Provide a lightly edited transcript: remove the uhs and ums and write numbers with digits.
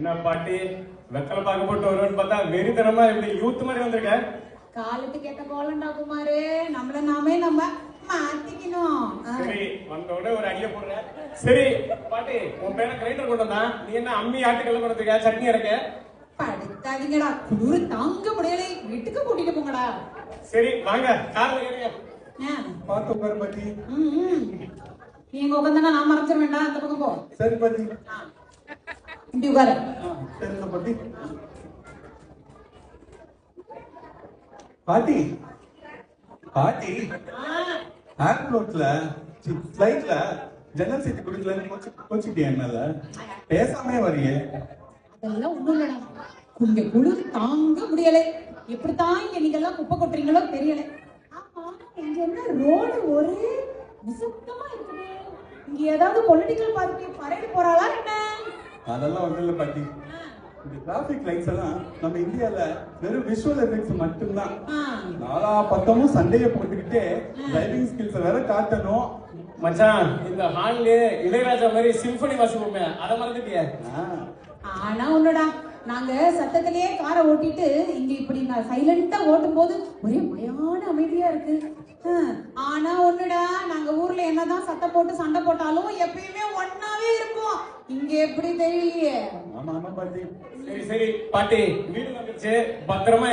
என்ன பாட்டி வெத்தலை பாக்க போட்டு வருவேன்னு பார்த்தா வெறித்தனமா இப்படி யூத் மாதிரி வந்திருக்க. காலத்துக்கு ஏத்த கோலண்டா குமாரு, நம்மள நாமே நம்ம மாத்திக்கணும். சரி, வந்தோட ஒரு அடிய போடுற. சரி பாட்டி, உன் பேர கிரைண்டர் கொண்டு வந்தா, நீ என்ன அம்மி ஆட்டுக்கல்ல கொண்டு வந்திருக்க, சட்னி அரைக்க? படுத்தாதீங்கடா, குளிர் தாங்க முடியல, வீட்டுக்கு கூட்டிட்டு போங்கடா. சரி வாங்க, கார்ல ஏறுங்க. பாத்து உட்காரு பாட்டி. நீங்க உட்காந்தா நான் மறைச்சிட வேண்டாம், அந்த பக்கம் போ. சரி பாட்டி. இப்படி உட்காரு. சரிங்க பாட்டி. பாட்டி பாட்டி ஏர்போர்ட்ல ஃபிளைட்ல ஜன்னல் சீட் குடுக்கலன்னு கோச்சிட்டியா என்னால? பேசாமே வரியே. அதெல்லாம் ஒண்ணும் இல்லடா, இங்க குளிர் தாங்க முடியல. எப்படித்தான் இங்க நீங்க எல்லாம் குப்பை கொட்டுறீங்களோ தெரியல. ஆமா, இங்க என்ன ரோடு ஒரே நிசப்தமா இருக்குது. இங்க ஏதாவது பொலிட்டிக்கல் பார்ட்டி பரேடு போறாளா என்ன? அதெல்லாம் ஒண்ணும் இல்ல பாட்டி. இந்த டிராபிக் லைட்ஸ் எல்லாம் நம்ம இந்தியால வெறும் விஷுவல் எஃபெக்ட்ஸ் மட்டும்தான். நாலா பக்கமும் சண்டைய போட்டுக்கிட்டே டிரைவிங் ஸ்கில்ஸ் வேற காட்டணும். மச்சான், இந்த ஹால்ல இளையராஜா மாதிரி சிம்பனி வாசிப்போமே, அத மறந்துட்டியா? ஆனா ஒண்ணுடா, நாங்க சத்தத்திலேயே காரை ஓட்டிட்டு இங்க இப்படி நான் சைலண்டா ஓட்டும் போது ஒரே மயான அமைதியா இருக்கு. ஆனா ஒண்ணுடா, நாங்க ஊர்ல என்னதான் சத்தம் போட்டு சண்டை போட்டாலும் எப்பயுமே ஒன்னாவே இருக்கும். இங்க எப்படி தெரியலையே. ஆமா ஆமா பாட்டி. சரி சரி பாட்டி, வீடு வந்துருச்சு, பத்திரமா